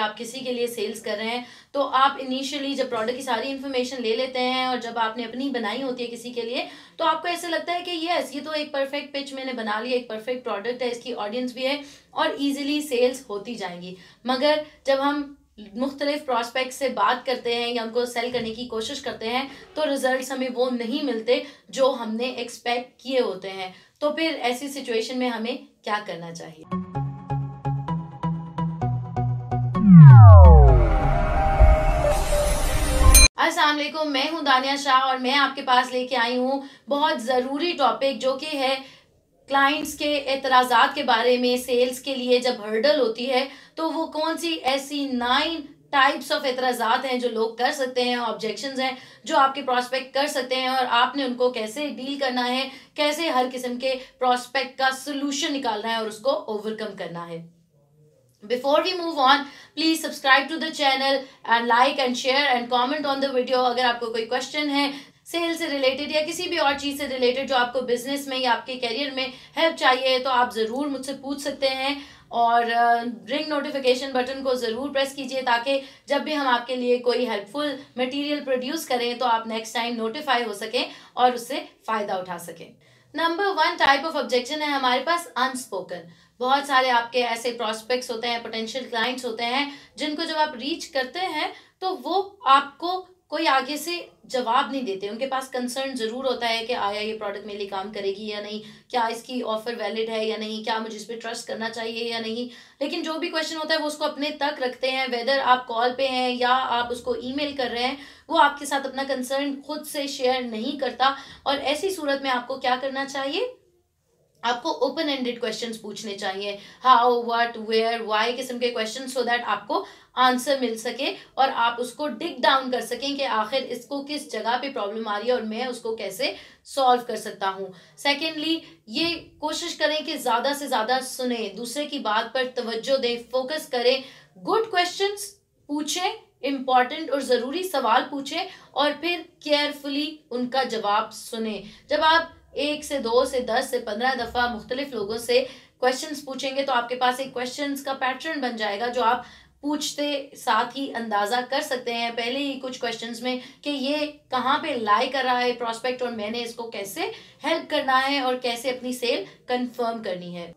आप किसी के लिए सेल्स कर रहे हैं तो आप इनिशियली जब प्रोडक्ट की सारी इन्फॉर्मेशन ले लेते हैं और जब आपने अपनी बनाई होती है किसी के लिए, तो आपको ऐसे लगता है कि यस, ये तो एक परफेक्ट पिच मैंने बना लिया, एक परफेक्ट प्रोडक्ट है, इसकी ऑडियंस भी है और ईजिली सेल्स होती जाएंगी। मगर जब हम मुख्तलिफ प्रॉस्पेक्ट से बात करते हैं या उनको सेल करने की कोशिश करते हैं तो रिजल्ट्स हमें वो नहीं मिलते जो हमने एक्सपेक्ट किए होते हैं। तो फिर ऐसी सिचुएशन में हमें क्या करना चाहिए? अस्सलाम वालेकुम, मैं हूं दानिया शाह और मैं आपके पास लेके आई हूं बहुत ज़रूरी टॉपिक जो कि है क्लाइंट्स के एतराज़ात के बारे में। सेल्स के लिए जब हर्डल होती है तो वो कौन सी ऐसी 9 टाइप्स ऑफ एतराज़ात हैं जो लोग कर सकते हैं, ऑब्जेक्शंस हैं जो आपके प्रॉस्पेक्ट कर सकते हैं और आपने उनको कैसे डील करना है, कैसे हर किस्म के प्रॉस्पेक्ट का सोल्यूशन निकालना है और उसको ओवरकम करना है। Before we move on, please subscribe to the channel and like and share and comment on the video। अगर आपको कोई क्वेश्चन है सेल से रिलेटेड या किसी भी और चीज़ से रिलेटेड जो आपको बिजनेस में या आपके करियर में हेल्प चाहिए तो आप ज़रूर मुझसे पूछ सकते हैं और रिंग नोटिफिकेशन बटन को ज़रूर प्रेस कीजिए ताकि जब भी हम आपके लिए कोई हेल्पफुल मटेरियल प्रोड्यूस करें तो आप नेक्स्ट टाइम नोटिफाई हो सकें और उससे फ़ायदा उठा सकें। नंबर 1 टाइप ऑफ ऑब्जेक्शन है हमारे पास अनस्पोकन। बहुत सारे आपके ऐसे प्रॉस्पेक्ट्स होते हैं, पोटेंशियल क्लाइंट्स होते हैं जिनको जब आप रीच करते हैं तो वो आपको कोई आगे से जवाब नहीं देते। उनके पास कंसर्न जरूर होता है कि आया ये प्रोडक्ट मेरे लिए काम करेगी या नहीं, क्या इसकी ऑफर वैलिड है या नहीं, क्या मुझे इस पर ट्रस्ट करना चाहिए या नहीं। लेकिन जो भी क्वेश्चन होता है वो उसको अपने तक रखते हैं, वेदर आप कॉल पे हैं या आप उसको ईमेल कर रहे हैं, वो आपके साथ अपना कंसर्न खुद से शेयर नहीं करता। और ऐसी सूरत में आपको क्या करना चाहिए? आपको ओपन एंडेड क्वेश्चंस पूछने चाहिए, हाउ, व्हाट, वेयर, व्हाई किस्म के क्वेश्चन, सो दैट आपको आंसर मिल सके और आप उसको डिग डाउन कर सकें कि आखिर इसको किस जगह पे प्रॉब्लम आ रही है और मैं उसको कैसे सॉल्व कर सकता हूँ। सेकेंडली, ये कोशिश करें कि ज़्यादा से ज़्यादा सुने, दूसरे की बात पर तवज्जो दें, फोकस करें, गुड क्वेश्चंस पूछें, इम्पॉर्टेंट और ज़रूरी सवाल पूछें और फिर केयरफुली उनका जवाब सुने। जब आप 1 से 2 से 10 से 15 दफ़ा मुख्तलिफ लोगों से क्वेश्चंस पूछेंगे तो आपके पास एक क्वेश्चंस का पैटर्न बन जाएगा जो आप पूछते साथ ही अंदाज़ा कर सकते हैं पहले ही कुछ क्वेश्चंस में कि ये कहाँ पे लाई कर रहा है प्रॉस्पेक्ट और मैंने इसको कैसे हेल्प करना है और कैसे अपनी सेल कंफर्म करनी है।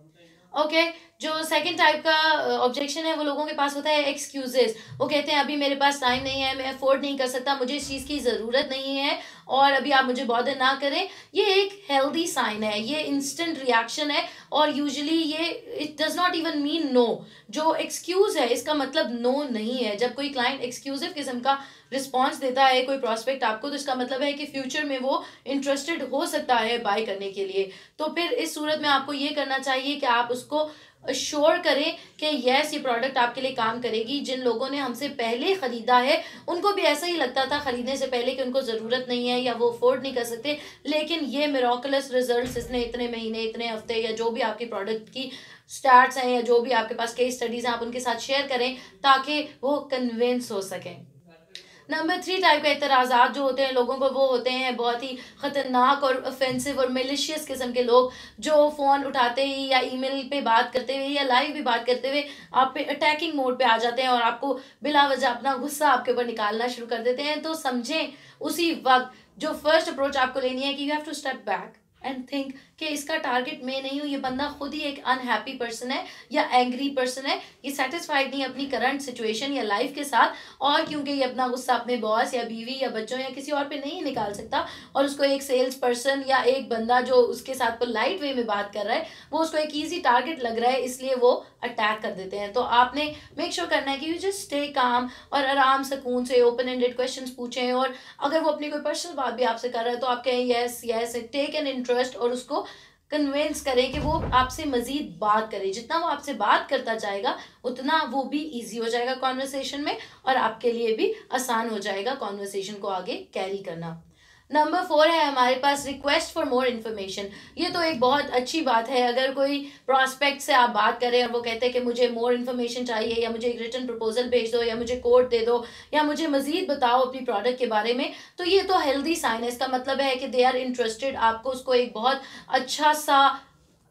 ओके, जो सेकंड टाइप का ऑब्जेक्शन है वो लोगों के पास होता है एक्सक्यूजेस। वो कहते हैं अभी मेरे पास टाइम नहीं है, मैं अफोर्ड नहीं कर सकता, मुझे इस चीज़ की ज़रूरत नहीं है और अभी आप मुझे बॉदर ना करें। ये एक हेल्दी साइन है, ये इंस्टेंट रिएक्शन है और यूजुअली ये it does not even mean no. जो एक्सक्यूज है इसका मतलब नो नहीं है। जब कोई क्लाइंट एक्सक्यूजिव किस्म का रिस्पॉन्स देता है कोई प्रॉस्पेक्ट आपको, तो इसका मतलब है कि फ्यूचर में वो इंटरेस्टेड हो सकता है बाय करने के लिए। तो फिर इस सूरत में आपको ये करना चाहिए कि आप उसको अश्योर करें कि यस, ये प्रोडक्ट आपके लिए काम करेगी। जिन लोगों ने हमसे पहले ख़रीदा है उनको भी ऐसा ही लगता था ख़रीदने से पहले कि उनको ज़रूरत नहीं है या वो अफोर्ड नहीं कर सकते, लेकिन ये मिराकुलस रिजल्ट्स इसने इतने महीने, इतने हफ्ते या जो भी आपकी प्रोडक्ट की स्टार्ट्स हैं या जो भी आपके पास केस स्टडीज़ हैं आप उनके साथ शेयर करें ताकि वो कन्विंस हो सकें। नंबर 3 टाइप के एतराज़ात जो होते हैं लोगों को, वो होते हैं बहुत ही ख़तरनाक और ऑफेंसिव और मिलिशियस किस्म के लोग जो फ़ोन उठाते ही या ईमेल पे बात करते हुए या लाइव भी बात करते हुए आप पे अटैकिंग मोड पे आ जाते हैं और आपको बिला वजह अपना गुस्सा आपके ऊपर निकालना शुरू कर देते हैं। तो समझें उसी वक्त जो फर्स्ट अप्रोच आपको लेनी है कि you have to step back and think कि इसका टारगेट मैं नहीं हूँ, ये बंदा खुद ही एक अनहैप्पी पर्सन है या एंग्री पर्सन है, ये सेटिस्फाइड नहीं अपनी करंट सिचुएशन या लाइफ के साथ, और क्योंकि ये अपना गुस्सा अपने बॉस या बीवी या बच्चों या किसी और पे नहीं निकाल सकता और उसको एक सेल्स पर्सन या एक बंदा जो उसके साथ पोलाइट वे में बात कर रहा है वो उसको एक ईजी टारगेट लग रहा है, इसलिए वो अटैक कर देते हैं। तो आपने मेक श्योर करना है कि यू जस्ट स्टे काम और आराम सुकून से ओपन एंडेड क्वेश्चंस पूछें और अगर वो अपनी कोई पर्सनल बात भी आपसे कर रहा है तो आप कहें yes yes, take an interest और उसको कन्विंस करें कि वो आपसे मजीद बात करे। जितना वो आपसे बात करता जाएगा उतना वो भी इजी हो जाएगा कॉन्वर्सेशन में और आपके लिए भी आसान हो जाएगा कॉन्वर्सेशन को आगे कैरी करना। नंबर 4 है हमारे पास रिक्वेस्ट फॉर मोर इन्फॉर्मेशन। ये तो एक बहुत अच्छी बात है। अगर कोई प्रॉस्पेक्ट से आप बात करें और वो कहते हैं कि मुझे मोर इन्फॉर्मेशन चाहिए या मुझे एक रिटन प्रपोजल भेज दो या मुझे कोड दे दो या मुझे मजीद बताओ अपनी प्रोडक्ट के बारे में, तो ये तो हेल्दी साइन है। इसका मतलब है कि दे आर इंटरेस्टेड, आपको उसको एक बहुत अच्छा सा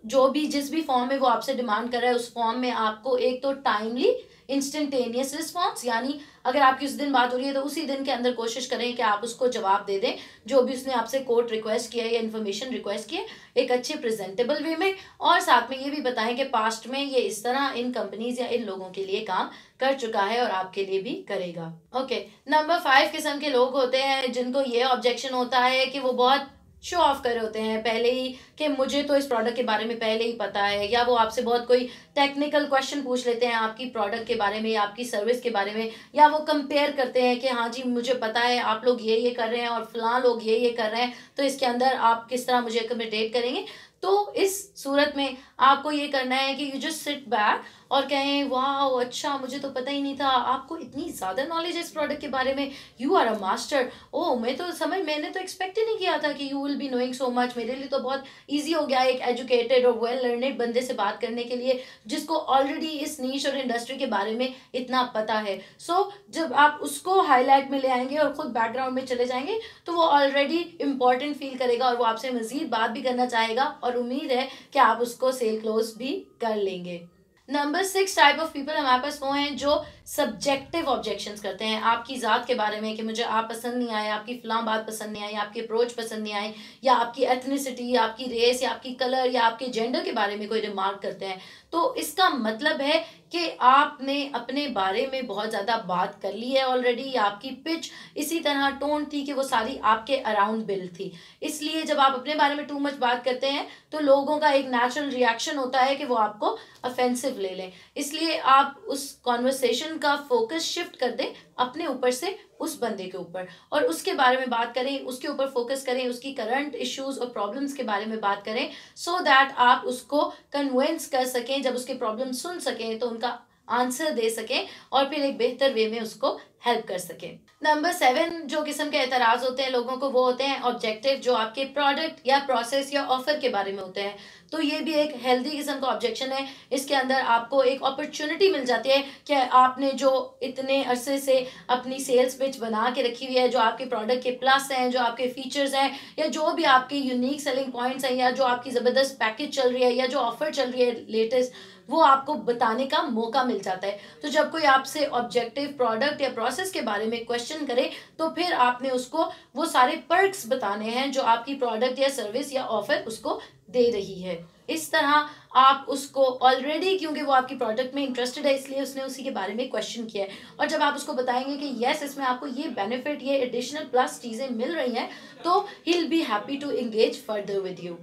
जो भी जिस भी फॉर्म में वो आपसे डिमांड कर रहा है उस फॉर्म में आपको एक तो टाइमली इंस्टेंटेनियस रिस्पॉन्स, यानी अगर आपकी उस दिन बात हो रही है तो उसी दिन के अंदर कोशिश करें कि आप उसको जवाब दे दें जो भी उसने आपसे कोट रिक्वेस्ट किया है या इन्फॉर्मेशन रिक्वेस्ट की है, एक अच्छे प्रेजेंटेबल वे में। और साथ में ये भी बताएं कि पास्ट में ये इस तरह इन कंपनीज या इन लोगों के लिए काम कर चुका है और आपके लिए भी करेगा। ओके, नंबर 5 किस्म के लोग होते हैं जिनको ये ऑब्जेक्शन होता है कि वो बहुत शो ऑफ कर रहे होते हैं पहले ही कि मुझे तो इस प्रोडक्ट के बारे में पहले ही पता है, या वो आपसे बहुत कोई टेक्निकल क्वेश्चन पूछ लेते हैं आपकी प्रोडक्ट के बारे में या आपकी सर्विस के बारे में, या वो कंपेयर करते हैं कि हाँ जी मुझे पता है आप लोग ये कर रहे हैं और फलां लोग ये कर रहे हैं, तो इसके अंदर आप किस तरह मुझे अकोमोडेट करेंगे। तो इस सूरत में आपको ये करना है कि यू जस्ट सिट बैक और कहें वाह अच्छा मुझे तो पता ही नहीं था, आपको इतनी ज्यादा नॉलेज है इस प्रोडक्ट के बारे में, यू आर अ मास्टर। ओ मैंने तो एक्सपेक्ट ही नहीं किया था कि you will be knowing so much. मेरे लिए तो बहुत इजी हो गया एक एजुकेटेड और वेल लर्नेड बंदे से बात करने के लिए जिसको ऑलरेडी इस नीश और इंडस्ट्री के बारे में इतना पता है। सो जब आप उसको हाईलाइट में ले आएंगे और खुद बैकग्राउंड में चले जाएंगे तो वो ऑलरेडी इंपॉर्टेंट फील करेगा और वो आपसे मजीद बात भी करना चाहेगा और उम्मीद है कि आप उसको सेल क्लोज भी कर लेंगे। नंबर 6 टाइप ऑफ पीपल हमारे पास वो हैं जो सब्जेक्टिव ऑब्जेक्शंस करते हैं आपकी ज़ात के बारे में कि मुझे आप पसंद नहीं आए, आपकी फलां बात पसंद नहीं आई, आपकी अप्रोच पसंद नहीं आई, या आपकी एथनिसिटी या आपकी रेस या आपकी कलर या आपके जेंडर के बारे में कोई रिमार्क करते हैं। तो इसका मतलब है कि आपने अपने बारे में बहुत ज़्यादा बात कर ली है ऑलरेडी, या आपकी पिच इसी तरह टोन थी कि वो सारी आपके अराउंड बिल्ड थी। इसलिए जब आप अपने बारे में टू मच बात करते हैं तो लोगों का एक नेचुरल रिएक्शन होता है कि वो आपको ऑफेंसिव ले लें। इसलिए आप उस कॉन्वर्सेशन का फोकस शिफ्ट कर दें अपने ऊपर से उस बंदे के ऊपर और उसके बारे में बात करें, उसके ऊपर फोकस करें, उसकी करंट इश्यूज और प्रॉब्लम्स के बारे में बात करें, सो दैट आप उसको कन्विंस कर सकें, जब उसके प्रॉब्लम सुन सकें तो उनका आंसर दे सकें और फिर एक बेहतर वे में उसको हेल्प कर सकें। नंबर 7 जो किस्म के एतराज होते हैं लोगों को वो होते हैं ऑब्जेक्टिव, जो आपके प्रोडक्ट या प्रोसेस या ऑफर के बारे में होते हैं। तो ये भी एक हेल्दी किस्म का ऑब्जेक्शन है। इसके अंदर आपको एक अपॉर्चुनिटी मिल जाती है कि आपने जो इतने अरसे से अपनी सेल्स पिच बना के रखी हुई है, जो आपके प्रोडक्ट के प्लस हैं, जो आपके फीचर्स हैं, या जो भी आपके यूनिक सेलिंग पॉइंट्स हैं, या जो आपकी ज़बरदस्त पैकेज चल रही है या जो ऑफर चल रही है लेटेस्ट, वो आपको बताने का मौका मिल जाता है। तो जब कोई आपसे ऑब्जेक्टिव प्रोडक्ट या प्रोसेस के बारे में क्वेश्चन करे तो फिर आपने उसको वो सारे पर्क्स बताने हैं जो आपकी प्रोडक्ट या सर्विस या ऑफर उसको दे रही है। इस तरह आप उसको ऑलरेडी, क्योंकि वो आपकी प्रोडक्ट में इंटरेस्टेड है इसलिए उसने उसी के बारे में क्वेश्चन किया है, और जब आप उसको बताएंगे कि यस इसमें आपको ये बेनिफिट, ये एडिशनल प्लस चीजें मिल रही हैं, तो he will be happy to engage further with you.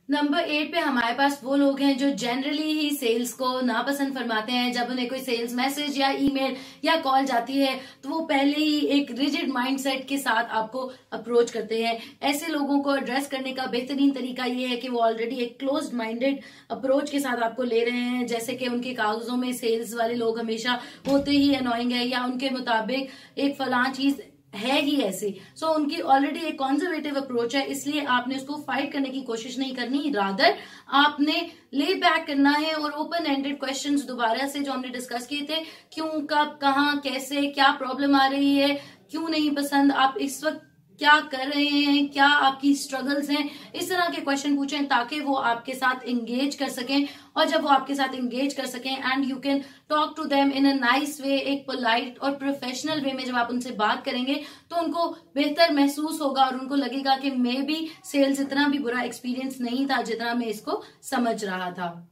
Number 8 पे हमारे पास वो लोग हैं जो जनरली ही सेल्स को नापसंद फरमाते हैं। जब उन्हें कोई सेल्स मैसेज या ईमेल या कॉल जाती है तो वो पहले ही एक रिजिड माइंडसेट के साथ आपको अप्रोच करते हैं। ऐसे लोगों को एड्रेस करने का बेहतरीन तरीका ये है कि वो ऑलरेडी एक क्लोज्ड माइंडेड अप्रोच के साथ आपको ले रहे हैं, जैसे कि उनके कागजों में सेल्स वाले लोग हमेशा होते ही अनोइंग है, या उनके मुताबिक एक फलां चीज है ही ऐसी। सो उनकी ऑलरेडी एक कंजर्वेटिव अप्रोच है, इसलिए आपने उसको फाइट करने की कोशिश नहीं करनी, रादर आपने ले बैक करना है और ओपन एंडेड क्वेश्चंस दोबारा से जो हमने डिस्कस किए थे, क्यों, कब, कहाँ, कैसे, क्या प्रॉब्लम आ रही है, क्यों नहीं पसंद, आप इस वक्त क्या कर रहे हैं, क्या आपकी स्ट्रगल्स हैं, इस तरह के क्वेश्चन पूछें ताकि वो आपके साथ एंगेज कर सकें। और जब वो आपके साथ एंगेज कर सकें and you can talk to them in a nice way, एक पोलाइट और प्रोफेशनल वे में जब आप उनसे बात करेंगे तो उनको बेहतर महसूस होगा और उनको लगेगा कि मे बी सेल्स इतना भी बुरा एक्सपीरियंस नहीं था जितना मैं इसको समझ रहा था।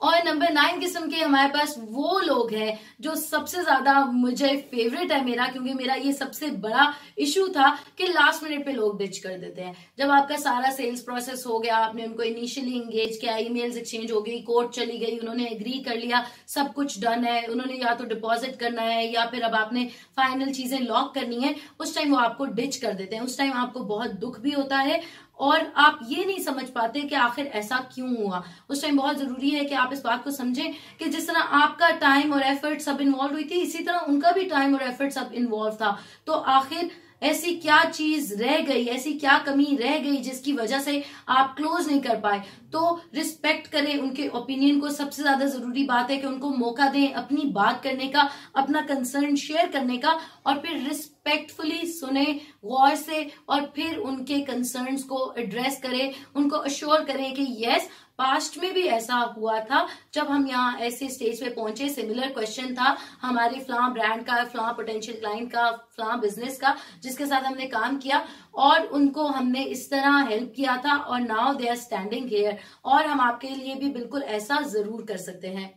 और नंबर 9 किस्म के हमारे पास वो लोग हैं जो सबसे ज्यादा मुझे फेवरेट है मेरा, क्योंकि मेरा ये सबसे बड़ा इशू था कि लास्ट मिनट पे लोग डिच कर देते हैं। जब आपका सारा सेल्स प्रोसेस हो गया, आपने उनको इनिशियली एंगेज किया, ईमेल्स एक्सचेंज हो गई, कोर्ट चली गई, उन्होंने एग्री कर लिया, सब कुछ डन है, उन्होंने या तो डिपॉजिट करना है या फिर अब आपने फाइनल चीजें लॉक करनी है, उस टाइम वो आपको डिच कर देते हैं। उस टाइम आपको बहुत दुख भी होता है और आप ये नहीं समझ पाते कि आखिर ऐसा क्यों हुआ। उस टाइम बहुत जरूरी है कि आप इस बात को समझें कि जिस तरह आपका टाइम और एफर्ट सब इन्वॉल्व हुई थी, इसी तरह उनका भी टाइम और एफर्ट सब इन्वॉल्व था। तो आखिर ऐसी क्या चीज रह गई, ऐसी क्या कमी रह गई जिसकी वजह से आप क्लोज नहीं कर पाए। तो रिस्पेक्ट करें उनके ओपिनियन को, सबसे ज्यादा जरूरी बात है कि उनको मौका दें अपनी बात करने का, अपना कंसर्न शेयर करने का, और फिर रिस्पेक्टफुली सुने गौर से और फिर उनके कंसर्न्स को एड्रेस करें, उनको अश्योर करें कि यस पास्ट में भी ऐसा हुआ था जब हम यहाँ ऐसे स्टेज पे पहुंचे, सिमिलर क्वेश्चन था हमारे फ्लां ब्रांड का, फ्लां पोटेंशियल क्लाइंट का, फ्लां बिजनेस का, जिसके साथ हमने काम किया और उनको हमने इस तरह हेल्प किया था और now they are standing here. और हम आपके लिए भी बिल्कुल ऐसा जरूर कर सकते हैं।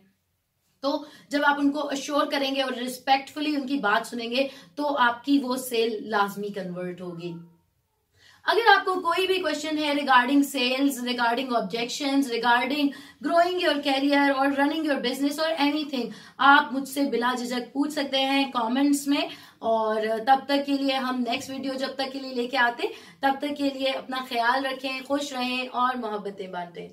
तो जब आप उनको अश्योर करेंगे और रिस्पेक्टफुली उनकी बात सुनेंगे तो आपकी वो सेल लाजमी कन्वर्ट होगी। अगर आपको कोई भी क्वेश्चन है regarding sales, regarding objections, regarding growing your career और रनिंग योर बिजनेस और एनीथिंग, आप मुझसे बिला झिझक पूछ सकते हैं कमेंट्स में। और तब तक के लिए हम नेक्स्ट वीडियो जब तक के लिए लेके आते, तब तक के लिए अपना ख्याल रखें, खुश रहें और मोहब्बतें बांटें।